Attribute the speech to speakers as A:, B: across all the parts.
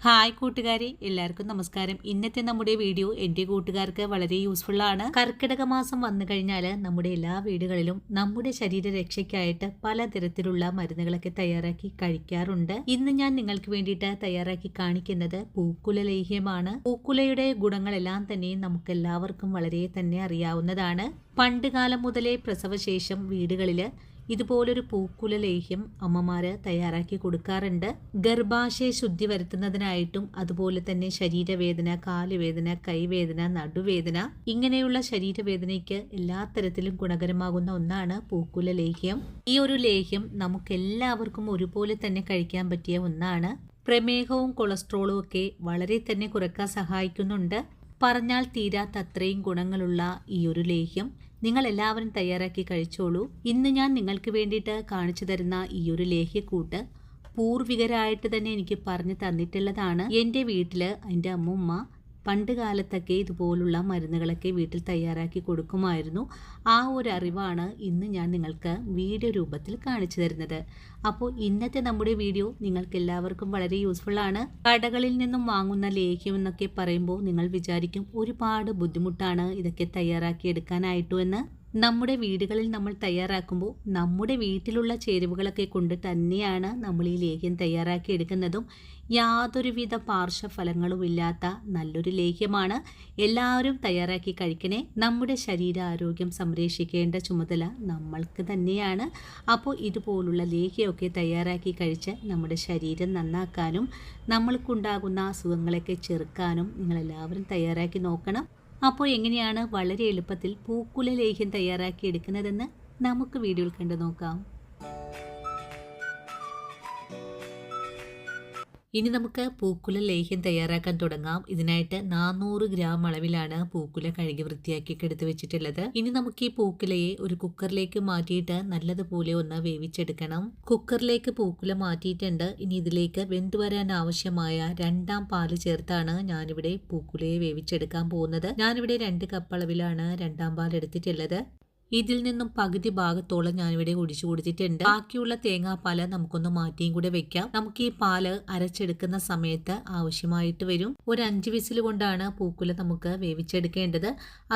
A: Hi കൂട്ടുകാരെ, എല്ലാവർക്കും നമസ്കാരം. ഇന്നത്തെ നമ്മുടെ വീഡിയോ എൻ്റെ കൂട്ടുകാർക്ക് വളരെ യൂസ്ഫുൾ ആണ്. കർക്കിടക മാസം വന്നു കഴിഞ്ഞാൽ നമ്മുടെ എല്ലാ വീടുകളിലും നമ്മുടെ ശരീരരക്ഷയ്ക്കായിട്ട് പലതരത്തിലുള്ള മരുന്നുകളൊക്കെ തയ്യാറാക്കി കഴിക്കാറുണ്ട്. ഇന്ന് ഞാൻ നിങ്ങൾക്ക് വേണ്ടിയിട്ട് തയ്യാറാക്കി കാണിക്കുന്നത് പൂക്കുല ലേഹ്യമാണ്. പൂക്കുലയുടെ ഗുണങ്ങളെല്ലാം തന്നെ നമുക്ക് എല്ലാവർക്കും വളരെ തന്നെ അറിയാവുന്നതാണ്. പണ്ടുകാലം മുതലേ പ്രസവശേഷം വീടുകളിൽ ഇതുപോലൊരു പൂക്കുല ലേഹ്യം അമ്മമാര് തയ്യാറാക്കി കൊടുക്കാറുണ്ട്. ഗർഭാശയ ശുദ്ധി വരുത്തുന്നതിനായിട്ടും അതുപോലെ തന്നെ ശരീരവേദന, കാലുവേദന, കൈവേദന, നടുവേദന ഇങ്ങനെയുള്ള ശരീരവേദനയ്ക്ക് എല്ലാ തരത്തിലും ഗുണകരമാകുന്ന ഒന്നാണ് പൂക്കുല ലേഹ്യം. ഈ ഒരു ലേഹ്യം നമുക്കെല്ലാവർക്കും ഒരുപോലെ തന്നെ കഴിക്കാൻ പറ്റിയ ഒന്നാണ്. പ്രമേഹവും കൊളസ്ട്രോളും ഒക്കെ വളരെ തന്നെ കുറയ്ക്കാൻ സഹായിക്കുന്നുണ്ട്. പറഞ്ഞാൽ തീരാത്ത അത്രയും ഗുണങ്ങളുള്ള ഈ ഒരു ലേഹ്യം നിങ്ങൾ എല്ലാവരും തയ്യാറാക്കി കഴിച്ചോളൂ. ഇന്ന് ഞാൻ നിങ്ങൾക്ക് വേണ്ടിയിട്ട് കാണിച്ചു തരുന്ന ഈ ഒരു ലേഹ്യക്കൂട്ട് പൂർവികരായിട്ട് തന്നെ എനിക്ക് പറഞ്ഞു തന്നിട്ടുള്ളതാണ്. എൻ്റെ വീട്ടിൽ എൻ്റെ അമ്മൂമ്മ പണ്ട് കാലത്തൊക്കെ ഇതുപോലുള്ള മരുന്നുകളൊക്കെ വീട്ടിൽ തയ്യാറാക്കി കൊടുക്കുമായിരുന്നു. ആ ഒരു അറിവാണ് ഇന്ന് ഞാൻ നിങ്ങൾക്ക് വീഡിയോ രൂപത്തിൽ കാണിച്ചു തരുന്നത്. അപ്പോൾ ഇന്നത്തെ നമ്മുടെ വീഡിയോ നിങ്ങൾക്ക് എല്ലാവർക്കും വളരെ യൂസ്ഫുൾ ആണ്. കടകളിൽ നിന്നും വാങ്ങുന്ന ലേഹ്യം എന്നൊക്കെ പറയുമ്പോൾ നിങ്ങൾ വിചാരിക്കും ഒരുപാട് ബുദ്ധിമുട്ടാണ് ഇതൊക്കെ തയ്യാറാക്കി എടുക്കാനായിട്ടു എന്ന്. നമ്മുടെ വീടുകളിൽ നമ്മൾ തയ്യാറാക്കുമ്പോൾ നമ്മുടെ വീട്ടിലുള്ള ചേരുവകളൊക്കെ കൊണ്ട് തന്നെയാണ് നമ്മൾ ഈ ലേഹ്യം തയ്യാറാക്കി എടുക്കുന്നതും. യാതൊരുവിധ പാർശ്വഫലങ്ങളും ഇല്ലാത്ത നല്ലൊരു ലേഹ്യമാണ്. എല്ലാവരും തയ്യാറാക്കി കഴിക്കണേ. നമ്മുടെ ശരീരാരോഗ്യം സംരക്ഷിക്കേണ്ട ചുമതല നമ്മൾക്ക് തന്നെയാണ്. അപ്പോൾ ഇതുപോലുള്ള ലേഹ്യമൊക്കെ തയ്യാറാക്കി കഴിച്ച് നമ്മുടെ ശരീരം നന്നാക്കാനും നമ്മൾക്കുണ്ടാകുന്ന അസുഖങ്ങളൊക്കെ ചെറുക്കാനും നിങ്ങളെല്ലാവരും തയ്യാറാക്കി നോക്കണം. അപ്പോൾ എങ്ങനെയാണ് വളരെ എളുപ്പത്തിൽ പൂക്കുല ലേഹ്യം തയ്യാറാക്കി എടുക്കുന്നതെന്ന് നമുക്ക് വീഡിയോയിൽ കണ്ടു നോക്കാം. ഇനി നമുക്ക് പൂക്കുല ലേഹ്യം തയ്യാറാക്കാൻ തുടങ്ങാം. ഇതിനായിട്ട് 400 ഗ്രാം അളവിലാണ് പൂക്കുല കഴുകി വൃത്തിയാക്കി എടുത്ത് വെച്ചിട്ടുള്ളത്. ഇനി നമുക്ക് ഈ പൂക്കുലയെ ഒരു കുക്കറിലേക്ക് മാറ്റിയിട്ട് നല്ലതുപോലെ ഒന്ന് വേവിച്ചെടുക്കണം. കുക്കറിലേക്ക് പൂക്കുല മാറ്റിയിട്ടുണ്ട്. ഇനി ഇതിലേക്ക് വെന്തു വരാൻ ആവശ്യമായ 2 പാല് ചേർത്താണ് ഞാനിവിടെ പൂക്കുലയെ വേവിച്ചെടുക്കാൻ പോകുന്നത്. ഞാനിവിടെ 2 കപ്പ് അളവിലാണ് 2 പാൽ എടുത്തിട്ടുള്ളത്. ഇതിൽ നിന്നും പകുതി ഭാഗത്തോളം ഞാനിവിടെ ഒഴിച്ചു കൊടുത്തിട്ടുണ്ട്. ബാക്കിയുള്ള തേങ്ങാപ്പാല് നമുക്കൊന്ന് മാറ്റിയും കൂടെ വെക്കാം. നമുക്ക് ഈ പാല് അരച്ചെടുക്കുന്ന സമയത്ത് ആവശ്യമായിട്ട് വരും. ഒരു 5 വിസിൽ കൊണ്ടാണ് പൂക്കുല നമുക്ക് വേവിച്ചെടുക്കേണ്ടത്.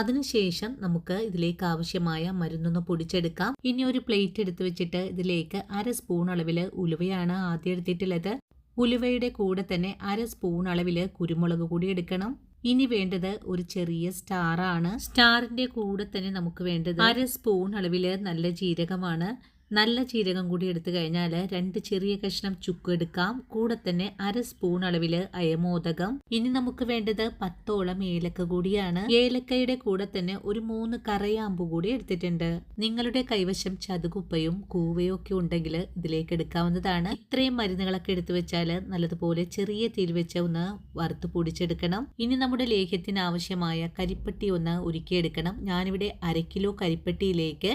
A: അതിനുശേഷം നമുക്ക് ഇതിലേക്ക് ആവശ്യമായ മരുന്നൊന്ന് പൊടിച്ചെടുക്കാം. ഇനി ഒരു പ്ലേറ്റ് എടുത്ത് വെച്ചിട്ട് ഇതിലേക്ക് 1/2 സ്പൂൺ അളവില് ഉലുവയാണ് ആദ്യം എടുത്തിട്ടുള്ളത്. ഉലുവയുടെ കൂടെ തന്നെ 1/2 സ്പൂൺ അളവില് കുരുമുളക് കൂടി എടുക്കണം. ഇനി വേണ്ടത് ഒരു ചെറിയ സ്റ്റാർ ആണ്. സ്റ്റാറിന്റെ കൂടെ തന്നെ നമുക്ക് വേണ്ടത് 1/2 സ്പൂൺ അളവില് നല്ല ജീരകമാണ്. നല്ല ജീരകം കൂടി എടുത്തു കഴിഞ്ഞാൽ 2 ചെറിയ കഷ്ണം ചുക്ക് എടുക്കാം. കൂടെ തന്നെ 1/2 സ്പൂൺ അളവില് അയമോദകം. ഇനി നമുക്ക് വേണ്ടത് 10ഓളം ഏലക്ക കൂടിയാണ്. ഏലക്കയുടെ കൂടെ തന്നെ ഒരു 3 കറയാമ്പു കൂടി എടുത്തിട്ടുണ്ട്. നിങ്ങളുടെ കൈവശം ചതുകുപ്പയും കൂവയും ഒക്കെ ഉണ്ടെങ്കിൽ ഇതിലേക്ക് എടുക്കാവുന്നതാണ്. ഇത്രയും മരുന്നുകളൊക്കെ എടുത്തു വെച്ചാൽ നല്ലതുപോലെ ചെറിയ തീയിൽ വെച്ച് ഒന്ന് വറുത്ത് പൊടിച്ചെടുക്കണം. ഇനി നമ്മുടെ ലേഹ്യത്തിന് ആവശ്യമായ കരിപ്പട്ടി ഒന്ന് ഉരുക്കിയെടുക്കണം. ഞാനിവിടെ 1/2 കിലോ കരിപ്പട്ടിയിലേക്ക്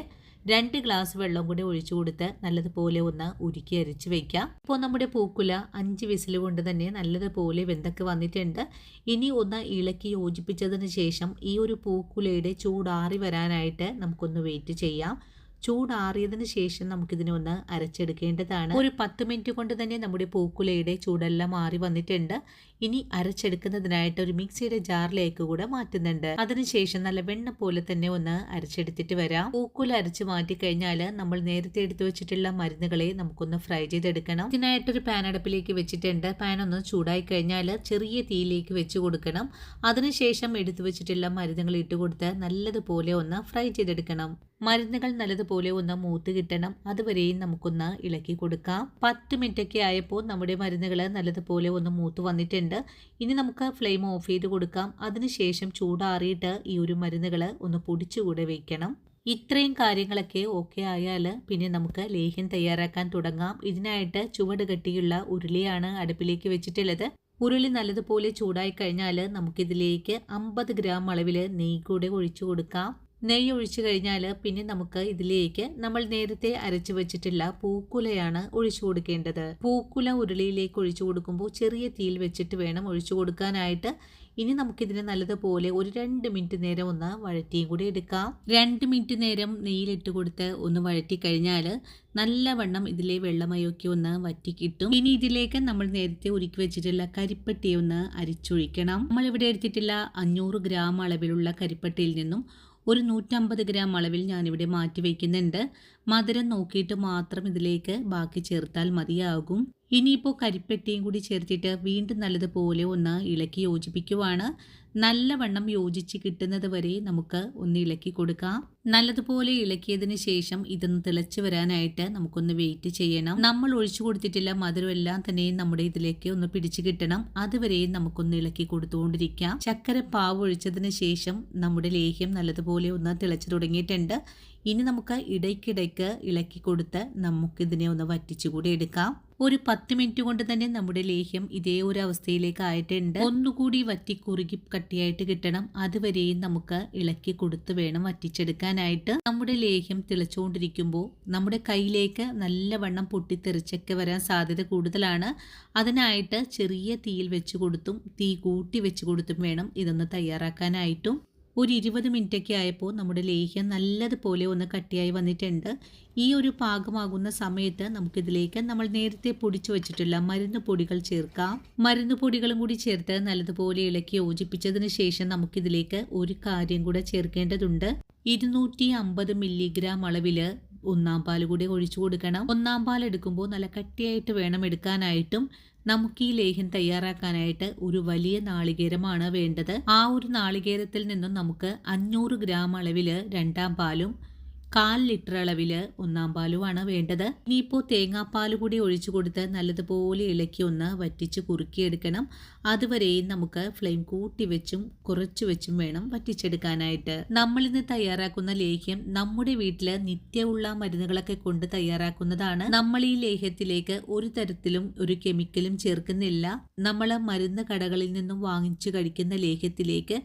A: 2 ഗ്ലാസ് വെള്ളം കൂടി ഒഴിച്ചു കൊടുത്ത് നല്ലതുപോലെ ഒന്ന് ഉരുക്കി അരിച്ച് വെക്കാം. ഇപ്പോൾ നമ്മുടെ പൂക്കുല 5 വിസിൽ കൊണ്ട് തന്നെ നല്ലതുപോലെ വെന്തൊക്കെ വന്നിട്ടുണ്ട്. ഇനി ഒന്ന് ഇളക്കി യോജിപ്പിച്ചതിന് ശേഷം ഈ ഒരു പൂക്കുലയുടെ ചൂടാറി വരാനായിട്ട് നമുക്കൊന്ന് വെയിറ്റ് ചെയ്യാം. ചൂടാറിയതിന് ശേഷം നമുക്കിതിനെ ഒന്ന് അരച്ചെടുക്കേണ്ടതാണ്. ഒരു 10 മിനിറ്റ് കൊണ്ട് തന്നെ നമ്മുടെ പൂക്കുലയുടെ ചൂടെല്ലാം മാറി വന്നിട്ടുണ്ട്. ഇനി അരച്ചെടുക്കുന്നതിനായിട്ട് ഒരു മിക്സിയുടെ ജാറിലേക്ക് കൂടെ മാറ്റുന്നുണ്ട്. അതിനുശേഷം നല്ല വെണ്ണ പോലെ തന്നെ ഒന്ന് അരച്ചെടുത്തിട്ട് വരാം. പൂക്കുല അരച്ച് മാറ്റി കഴിഞ്ഞാൽ നമ്മൾ നേരത്തെ എടുത്തു വെച്ചിട്ടുള്ള മരുന്നുകളെ നമുക്കൊന്ന് ഫ്രൈ ചെയ്തെടുക്കണം. ഇതിനായിട്ടൊരു പാൻ അടുപ്പിലേക്ക് വെച്ചിട്ടുണ്ട്. പാൻ ഒന്ന് ചൂടായി കഴിഞ്ഞാൽ ചെറിയ തീയിലേക്ക് വെച്ച് കൊടുക്കണം. അതിനുശേഷം എടുത്തു വെച്ചിട്ടുള്ള മരുന്നുകൾ ഇട്ട് കൊടുത്ത് നല്ലതുപോലെ ഒന്ന് ഫ്രൈ ചെയ്തെടുക്കണം. മരുന്നുകൾ നല്ലതുപോലെ ഒന്ന് മൂത്ത് കിട്ടണം. അതുവരെയും നമുക്കൊന്ന് ഇളക്കി കൊടുക്കാം. 10 മിനിറ്റ് ഒക്കെ ആയപ്പോൾ നമ്മുടെ മരുന്നുകൾ നല്ലതുപോലെ ഒന്ന് മൂത്ത് വന്നിട്ടുണ്ട്. ഇനി നമുക്ക് ഫ്ലെയിം ഓഫ് ചെയ്ത് കൊടുക്കാം. അതിനുശേഷം ചൂടാറിയിട്ട് ഈ ഒരു മരുന്നുകൾ ഒന്ന് പൊടിച്ചുകൂടെ വെക്കണം. ഇത്രയും കാര്യങ്ങളൊക്കെ ഓക്കെ ആയാൽ പിന്നെ നമുക്ക് ലേഹ്യം തയ്യാറാക്കാൻ തുടങ്ങാം. ഇതിനായിട്ട് ചുവട് കട്ടിയുള്ള ഉരുളിയാണ് അടുപ്പിലേക്ക് വെച്ചിട്ടുള്ളത്. ഉരുളി നല്ലതുപോലെ ചൂടായി കഴിഞ്ഞാൽ നമുക്കിതിലേക്ക് 50 ഗ്രാം അളവിൽ നെയ്യ് കൂടെ ഒഴിച്ചു കൊടുക്കാം. നെയ്യ് ഒഴിച്ചു കഴിഞ്ഞാൽ പിന്നെ നമുക്ക് ഇതിലേക്ക് നമ്മൾ നേരത്തെ അരച്ചു വെച്ചിട്ടുള്ള പൂക്കുലയാണ് ഒഴിച്ചു കൊടുക്കേണ്ടത്. പൂക്കുല ഉരുളിയിലേക്ക് ഒഴിച്ചു കൊടുക്കുമ്പോൾ ചെറിയ തീയിൽ വെച്ചിട്ട് വേണം ഒഴിച്ചു കൊടുക്കാനായിട്ട്. ഇനി നമുക്കിതിനെ നല്ലതുപോലെ ഒരു 2 മിനിറ്റ് നേരം ഒന്ന് വഴറ്റിയും കൂടി എടുക്കാം. 2 മിനിറ്റ് നേരം നെയ്യിലിട്ട് കൊടുത്ത് ഒന്ന് വഴറ്റി കഴിഞ്ഞാൽ നല്ലവണ്ണം ഇതിലെ വെള്ളമയൊക്കെ ഒന്ന് വറ്റി കിട്ടും. ഇനി ഇതിലേക്ക് നമ്മൾ നേരത്തെ ഉരുക്കി വെച്ചിട്ടുള്ള കരിപ്പട്ടി ഒന്ന് അരിച്ചൊഴിക്കണം. നമ്മളിവിടെ എടുത്തിട്ടുള്ള 500 ഗ്രാം അളവിലുള്ള കരിപ്പട്ടിയിൽ നിന്നും ഒരു 150 ഗ്രാം അളവിൽ ഞാനിവിടെ മാറ്റി വയ്ക്കുന്നുണ്ട്. മധുരം നോക്കിയിട്ട് മാത്രം ഇതിലേക്ക് ബാക്കി ചേർത്താൽ മതിയാകും. ഇനിയിപ്പോൾ കരിപ്പെട്ടിയും കൂടി ചേർത്തിട്ട് വീണ്ടും നല്ലതുപോലെ ഒന്ന് ഇളക്കി യോജിപ്പിക്കുവാണ്. നല്ലവണ്ണം യോജിച്ച് കിട്ടുന്നത് വരെ നമുക്ക് ഒന്ന് ഇളക്കി കൊടുക്കാം. നല്ലതുപോലെ ഇളക്കിയതിന് ശേഷം ഇതൊന്ന് തിളച്ച് വരാനായിട്ട് നമുക്കൊന്ന് വെയിറ്റ് ചെയ്യണം. നമ്മൾ ഒഴിച്ചു കൊടുത്തിട്ടുള്ള മധുരം എല്ലാം തന്നെ നമ്മുടെ ഇതിലേക്ക് ഒന്ന് പിടിച്ചു കിട്ടണം. അതുവരെയും നമുക്കൊന്ന് ഇളക്കി കൊടുത്തുകൊണ്ടിരിക്കാം. ചക്കര പാവ് ഒഴിച്ചതിന് ശേഷം നമ്മുടെ ലേഹ്യം നല്ലതുപോലെ ഒന്ന് തിളച്ചു തുടങ്ങിയിട്ടുണ്ട്. ഇനി നമുക്ക് ഇടയ്ക്കിടയ്ക്ക് ഇളക്കി കൊടുത്ത് നമുക്കിതിനെ ഒന്ന് വറ്റിച്ചുകൂടി എടുക്കാം. ഒരു 10 മിനിറ്റ് കൊണ്ട് തന്നെ നമ്മുടെ ലേഹ്യം ഇതേ ഒരു അവസ്ഥയിലേക്ക് ആയിട്ടുണ്ട്. ഒന്നുകൂടി വറ്റി കുറുകി കട്ടിയായിട്ട് കിട്ടണം. അതുവരെയും നമുക്ക് ഇളക്കി കൊടുത്ത് വേണം വറ്റിച്ചെടുക്കാനായിട്ട്. നമ്മുടെ ലേഹ്യം തിളച്ചുകൊണ്ടിരിക്കുമ്പോൾ നമ്മുടെ കയ്യിലേക്ക് നല്ലവണ്ണം പൊട്ടിത്തെറിച്ചൊക്കെ വരാൻ സാധ്യത കൂടുതലാണ്. അതിനായിട്ട് ചെറിയ തീയിൽ വെച്ച് കൊടുത്തും തീ കൂട്ടി വെച്ച് കൊടുത്തും വേണം ഇതൊന്ന് തയ്യാറാക്കാനായിട്ടും. ഒരു 20 മിനിറ്റൊക്കെ ആയപ്പോൾ നമ്മുടെ ലേഹ്യം നല്ലതുപോലെ ഒന്ന് കട്ടിയായി വന്നിട്ടുണ്ട്. ഈ ഒരു പാകമാകുന്ന സമയത്ത് നമുക്കിതിലേക്ക് നമ്മൾ നേരത്തെ പൊടിച്ചു വെച്ചിട്ടുള്ള മരുന്ന് പൊടികൾ ചേർക്കാം. മരുന്ന് പൊടികളും കൂടി ചേർത്ത് നല്ലതുപോലെ ഇളക്കി യോജിപ്പിച്ചതിന് ശേഷം നമുക്കിതിലേക്ക് ഒരു കാര്യം കൂടെ ചേർക്കേണ്ടതുണ്ട്. 250 മില്ലിഗ്രാം അളവില് 1-ാം പാൽ കൂടി ഒഴിച്ചു കൊടുക്കണം. 1-ാം പാൽ എടുക്കുമ്പോൾ നല്ല കട്ടിയായിട്ട് വേണം എടുക്കാനായിട്ടും. നമുക്ക് ഈ ലേഹ്യം തയ്യാറാക്കാനായിട്ട് ഒരു വലിയ നാളികേരമാണ് വേണ്ടത്. ആ ഒരു നാളികേരത്തിൽ നിന്നും നമുക്ക് 500 ഗ്രാം അളവില് 2-ാം പാലും 1/4 ലിറ്റർ അളവില് 1-ാം പാലുമാണ് വേണ്ടത്. ഇനിയിപ്പോൾ തേങ്ങാപ്പാൽ കൂടി ഒഴിച്ചു കൊടുത്ത് നല്ലതുപോലെ ഇളക്കി ഒന്ന് വറ്റിച്ച് കുറുക്കിയെടുക്കണം. അതുവരെയും നമുക്ക് ഫ്ലെയിം കൂട്ടി വെച്ചും കുറച്ചു വെച്ചും വേണം വറ്റിച്ചെടുക്കാനായിട്ട്. നമ്മളിന്ന് തയ്യാറാക്കുന്ന ലേഹ്യം നമ്മുടെ വീട്ടില് നിത്യമുള്ള മരുന്നുകളൊക്കെ കൊണ്ട് തയ്യാറാക്കുന്നതാണ്. നമ്മൾ ഈ ലേഹ്യത്തിലേക്ക് ഒരു തരത്തിലും ഒരു കെമിക്കലും ചേർക്കുന്നില്ല. നമ്മൾ മരുന്ന് കടകളിൽ നിന്നും വാങ്ങിച്ചു കഴിക്കുന്ന ലേഹ്യത്തിലേക്ക്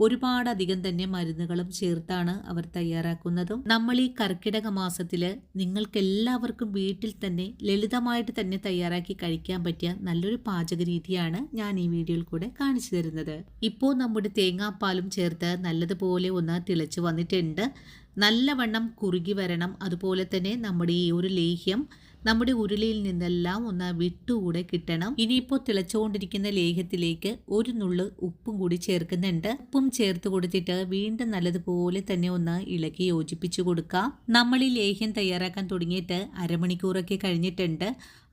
A: ഒരുപാടധികം തന്നെ മരുന്നുകളും ചേർത്താണ് അവർ തയ്യാറാക്കുന്നതും. നമ്മൾ ഈ കർക്കിടക മാസത്തില് നിങ്ങൾക്ക് എല്ലാവർക്കും വീട്ടിൽ തന്നെ ലളിതമായിട്ട് തന്നെ തയ്യാറാക്കി കഴിക്കാൻ പറ്റിയ നല്ലൊരു പാചക രീതിയാണ് ഞാൻ ഈ വീഡിയോയിൽ കൂടെ കാണിച്ചു തരുന്നത്. ഇപ്പോൾ നമ്മുടെ തേങ്ങാപ്പാലും ചേർത്ത് നല്ലതുപോലെ ഒന്ന് തിളച്ചു വന്നിട്ടുണ്ട്. നല്ലവണ്ണം കുറുകി വരണം. അതുപോലെ തന്നെ നമ്മുടെ ഈ ഒരു ലേഹ്യം നമ്മുടെ ഉരുളിയിൽ നിന്നെല്ലാം ഒന്ന് വിട്ടുകൂടെ കിട്ടണം. ഇനിയിപ്പോൾ തിളച്ചുകൊണ്ടിരിക്കുന്ന ലേഹ്യത്തിലേക്ക് ഒരു നുള്ള് ഉപ്പും കൂടി ചേർക്കുന്നുണ്ട്. ഉപ്പും ചേർത്ത് കൊടുത്തിട്ട് വീണ്ടും നല്ലതുപോലെ തന്നെ ഒന്ന് ഇളക്കി യോജിപ്പിച്ചു കൊടുക്കാം. നമ്മൾ ഈ ലേഹ്യം തയ്യാറാക്കാൻ തുടങ്ങിയിട്ട് അരമണിക്കൂറൊക്കെ കഴിഞ്ഞിട്ടുണ്ട്.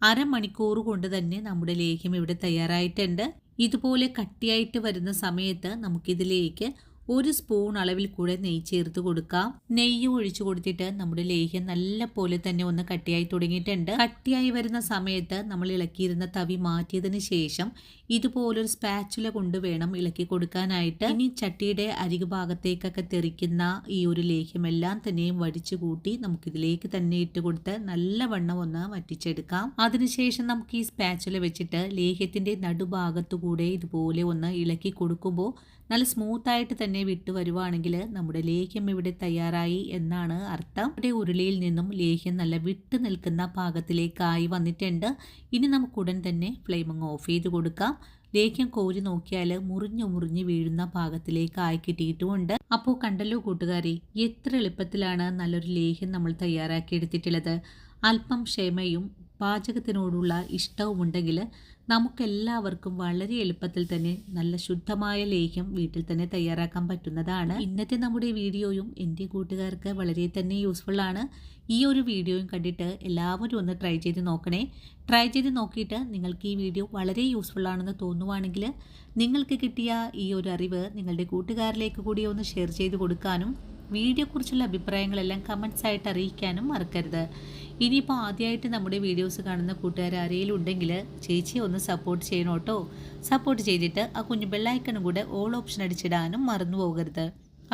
A: അരമണിക്കൂർ കൊണ്ട് തന്നെ നമ്മുടെ ലേഹ്യം ഇവിടെ തയ്യാറായിട്ടുണ്ട്. ഇതുപോലെ കട്ടിയായിട്ട് വരുന്ന സമയത്ത് നമുക്കിതിലേക്ക് 1 സ്പൂൺ അളവിൽ കൂടെ നെയ്യ് ചേർത്ത് കൊടുക്കാം. നെയ്യ് ഒഴിച്ചു കൊടുത്തിട്ട് നമ്മുടെ ലേഹ്യം നല്ല പോലെ തന്നെ ഒന്ന് കട്ടിയായി തുടങ്ങിയിട്ടുണ്ട്. കട്ടിയായി വരുന്ന സമയത്ത് നമ്മൾ ഇളക്കിയിരുന്ന തവി മാറ്റിയതിന് ശേഷം ഇതുപോലൊരു സ്പാച്ചുല കൊണ്ട് വേണം ഇളക്കി കൊടുക്കാനായിട്ട്. ഇനി ചട്ടിയുടെ അരികു ഭാഗത്തേക്കൊക്കെ തെറിക്കുന്ന ഈ ഒരു ലേഹ്യം എല്ലാം തന്നെയും വടിച്ചു കൂട്ടി നമുക്കിതിലേക്ക് തന്നെ ഇട്ട് കൊടുത്ത് നല്ലവണ്ണം ഒന്ന് വറ്റിച്ചെടുക്കാം. അതിനുശേഷം നമുക്ക് ഈ സ്പാച്ചുല വെച്ചിട്ട് ലേഹ്യത്തിന്റെ നടുഭാഗത്തു കൂടെ ഇതുപോലെ ഒന്ന് ഇളക്കി കൊടുക്കുമ്പോൾ നല്ല സ്മൂത്തായിട്ട് തന്നെ വിട്ടു വരുവാണെങ്കിൽ നമ്മുടെ ലേഹ്യം ഇവിടെ തയ്യാറായി എന്നാണ് അർത്ഥം. ഇവിടെ ഉരുളിയിൽ നിന്നും ലേഹ്യം നല്ല വിട്ടു നിൽക്കുന്ന പാകത്തിലേക്കായി വന്നിട്ടുണ്ട്. ഇനി നമുക്ക് ഉടൻ തന്നെ ഫ്ലെയിം അങ്ങ് ഓഫ് ചെയ്ത് കൊടുക്കാം. ലേഹ്യം കോരി നോക്കിയാൽ മുറിഞ്ഞു വീഴുന്ന പാകത്തിലേക്കായി കിട്ടിയിട്ടുമുണ്ട്. അപ്പോൾ കണ്ടല്ലോ കൂട്ടുകാരെ, എത്ര എളുപ്പത്തിലാണ് നല്ലൊരു ലേഹ്യം നമ്മൾ തയ്യാറാക്കി എടുത്തിട്ടുള്ളത്. അല്പം ക്ഷമയും പാചകത്തിനോടുള്ള ഇഷ്ടവും ഉണ്ടെങ്കിൽ നമുക്കെല്ലാവർക്കും വളരെ എളുപ്പത്തിൽ തന്നെ നല്ല ശുദ്ധമായ ലേഹ്യം വീട്ടിൽ തന്നെ തയ്യാറാക്കാൻ പറ്റുന്നതാണ്. ഇന്നത്തെ നമ്മുടെ വീഡിയോയും എൻ്റെ കൂട്ടുകാർക്ക് വളരെ തന്നെ യൂസ്ഫുൾ ആണ്. ഈ ഒരു വീഡിയോയും കണ്ടിട്ട് എല്ലാവരും ഒന്ന് ട്രൈ ചെയ്ത് നോക്കണേ. ട്രൈ ചെയ്ത് നോക്കിയിട്ട് നിങ്ങൾക്ക് ഈ വീഡിയോ വളരെ യൂസ്ഫുൾ ആണെന്ന് തോന്നുവാണെങ്കിൽ നിങ്ങൾക്ക് കിട്ടിയ ഈ ഒരു അറിവ് നിങ്ങളുടെ കൂട്ടുകാരിലേക്ക് കൂടി ഒന്ന് ഷെയർ ചെയ്ത് കൊടുക്കാനും വീഡിയോയെക്കുറിച്ചുള്ള അഭിപ്രായങ്ങളെല്ലാം കമൻസ് ആയിട്ട് അറിയിക്കാനും മറക്കരുത്. ഇനിയിപ്പോൾ ആദ്യമായിട്ട് നമ്മുടെ വീഡിയോസ് കാണുന്ന കൂട്ടുകാർ ആരെങ്കിലും ഉണ്ടെങ്കിൽ ചേച്ചിയെ ഒന്ന് സപ്പോർട്ട് ചെയ്യണം കേട്ടോ. സപ്പോർട്ട് ചെയ്തിട്ട് ആ കുഞ്ഞു ബെല്ലൈക്കണും കൂടെ ഓൾ ഓപ്ഷൻ അടിച്ചിടാനും മറന്നു പോകരുത്.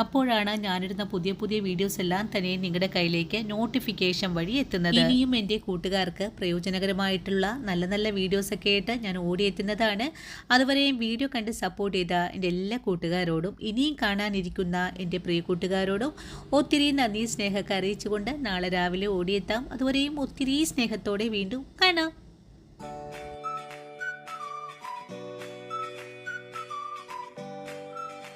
A: അപ്പോഴാണ് ഞാനിടുന്ന പുതിയ പുതിയ വീഡിയോസ് എല്ലാം തന്നെ നിങ്ങളുടെ കയ്യിലേക്ക് നോട്ടിഫിക്കേഷൻ വഴി എത്തുന്നത്. ഇനിയും എൻ്റെ കൂട്ടുകാർക്ക് പ്രയോജനകരമായിട്ടുള്ള നല്ല നല്ല വീഡിയോസൊക്കെ ആയിട്ട് ഞാൻ ഓടിയെത്തുന്നതാണ്. അതുവരെയും വീഡിയോ കണ്ട് സപ്പോർട്ട് ചെയ്ത എൻ്റെ എല്ലാ കൂട്ടുകാരോടും ഇനിയും കാണാനിരിക്കുന്ന എൻ്റെ പ്രിയ കൂട്ടുകാരോടും ഒത്തിരി നന്ദി സ്നേഹമൊക്കെ അറിയിച്ചുകൊണ്ട് നാളെ രാവിലെ ഓടിയെത്താം. അതുവരെയും ഒത്തിരി സ്നേഹത്തോടെ വീണ്ടും കാണാം.